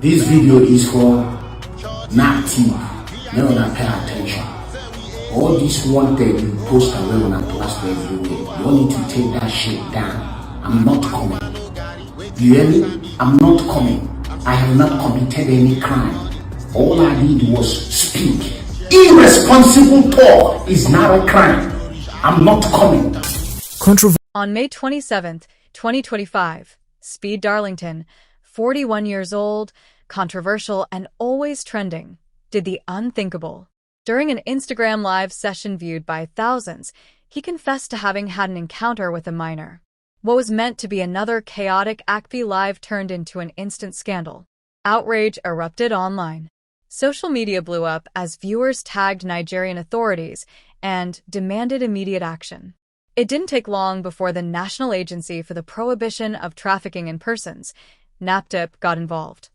This video is for NAPTIP. May not pay attention. All this wanted you post away on a plaster everywhere. You all need to take that shit down. I'm not coming. You hear me? I'm not coming. I have not committed any crime. All I did was speak. Irresponsible talk is not a crime. I'm not coming. On May 27, 2025, Speed Darlington, 41 years old, controversial and always trending, did the unthinkable. During an Instagram live session viewed by thousands, he confessed to having had an encounter with a minor. What was meant to be another chaotic Akpi live turned into an instant scandal. Outrage erupted online. Social media blew up as viewers tagged Nigerian authorities and demanded immediate action. It didn't take long before the National Agency for the Prohibition of Trafficking in Persons, NAPTIP, got involved.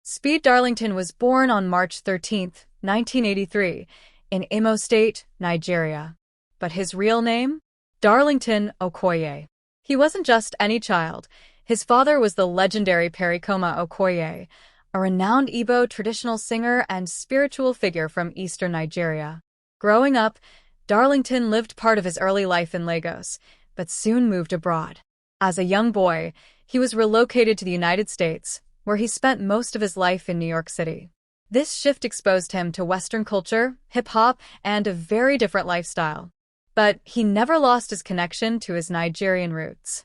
Speed Darlington was born on March 13, 1983, in Imo State, Nigeria. But his real name? Darlington Okoye. He wasn't just any child. His father was the legendary Pericoma Okoye, a renowned Igbo traditional singer and spiritual figure from eastern Nigeria. Growing up, Darlington lived part of his early life in Lagos, but soon moved abroad. As a young boy, he was relocated to the United States, where he spent most of his life in New York City. This shift exposed him to Western culture, hip-hop, and a very different lifestyle. But he never lost his connection to his Nigerian roots.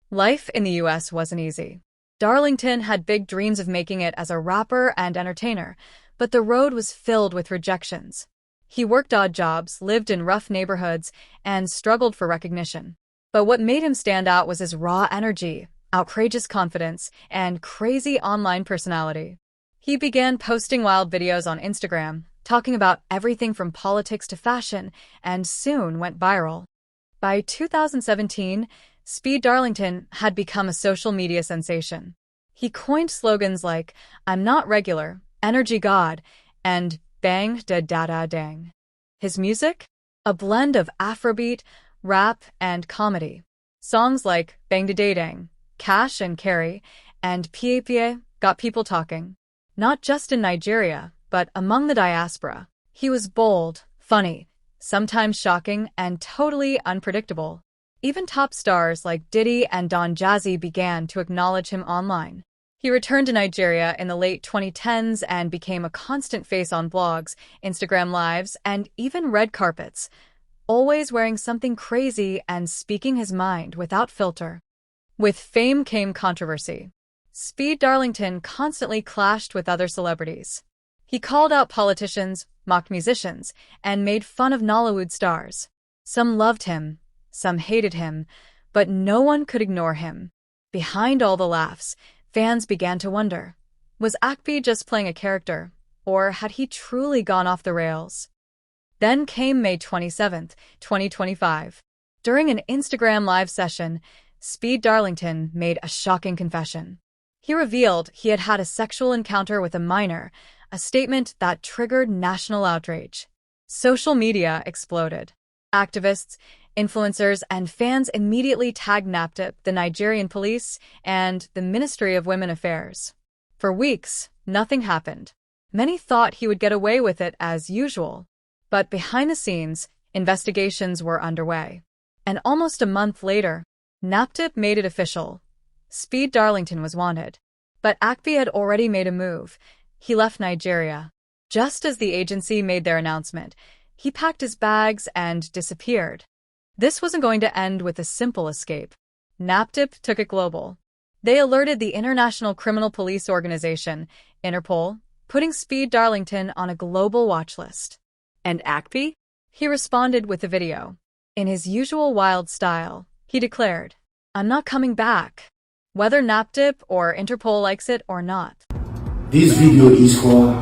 Life in the U.S. wasn't easy. Darlington had big dreams of making it as a rapper and entertainer, but the road was filled with rejections. He worked odd jobs, lived in rough neighborhoods, and struggled for recognition. But what made him stand out was his raw energy, outrageous confidence, and crazy online personality. He began posting wild videos on Instagram, talking about everything from politics to fashion, and soon went viral. By 2017, Speed Darlington had become a social media sensation. He coined slogans like, "I'm not regular," "Energy God," and "Bang da da da dang." His music? A blend of Afrobeat, rap, and comedy. Songs like "Bang da da dang," "Cash and Carry," and "Pie Pie" got people talking. Not just in Nigeria, but among the diaspora. He was bold, funny, sometimes shocking, and totally unpredictable. Even top stars like Diddy and Don Jazzy began to acknowledge him online. He returned to Nigeria in the late 2010s and became a constant face on blogs, Instagram lives, and even red carpets, always wearing something crazy and speaking his mind without filter. With fame came controversy. Speed Darlington constantly clashed with other celebrities. He called out politicians, mocked musicians, and made fun of Nollywood stars. Some loved him, some hated him, but no one could ignore him. Behind all the laughs, fans began to wonder, was Akpi just playing a character, or had he truly gone off the rails? Then came May 27, 2025. During an Instagram live session, Speed Darlington made a shocking confession. He revealed he had had a sexual encounter with a minor, a statement that triggered national outrage. Social media exploded. Activists, influencers, and fans immediately tagged NAPTIP, the Nigerian police, and the Ministry of Women Affairs. For weeks, nothing happened. Many thought he would get away with it as usual. But behind the scenes, investigations were underway. And almost a month later, NAPTIP made it official. Speed Darlington was wanted. But Akpi had already made a move. He left Nigeria. Just as the agency made their announcement, he packed his bags and disappeared. This wasn't going to end with a simple escape. NAPTIP took it global. They alerted the International Criminal Police Organization, Interpol, putting Speed Darlington on a global watch list. And Akpi? He responded with a video. In his usual wild style, he declared, "I'm not coming back," whether NAPTIP or Interpol likes it or not. This video is for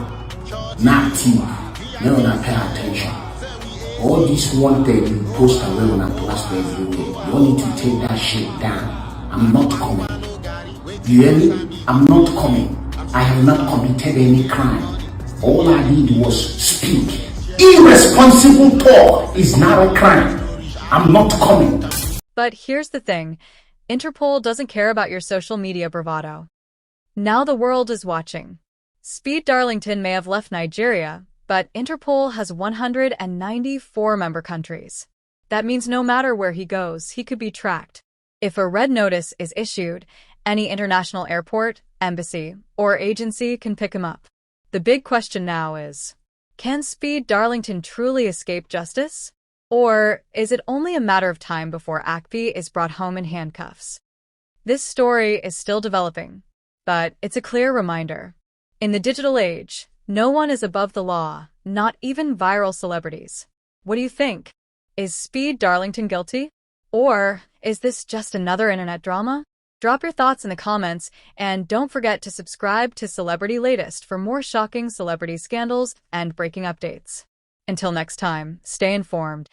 NAPTIP. May not pay attention. All this wanted you post away on a plaster everywhere. You all need to take that shit down. I'm not coming. You hear me? I'm not coming. I have not committed any crime. All I did was speak. Irresponsible talk is not a crime. I'm not coming. But here's the thing. Interpol doesn't care about your social media bravado. Now the world is watching. Speed Darlington may have left Nigeria, but Interpol has 194 member countries. That means no matter where he goes, he could be tracked. If a red notice is issued, any international airport, embassy, or agency can pick him up. The big question now is, can Speed Darlington truly escape justice? Or is it only a matter of time before Akpi is brought home in handcuffs? This story is still developing, but it's a clear reminder. In the digital age, no one is above the law, not even viral celebrities. What do you think? Is Speed Darlington guilty? Or is this just another internet drama? Drop your thoughts in the comments, and don't forget to subscribe to Celebrity Latest for more shocking celebrity scandals and breaking updates. Until next time, stay informed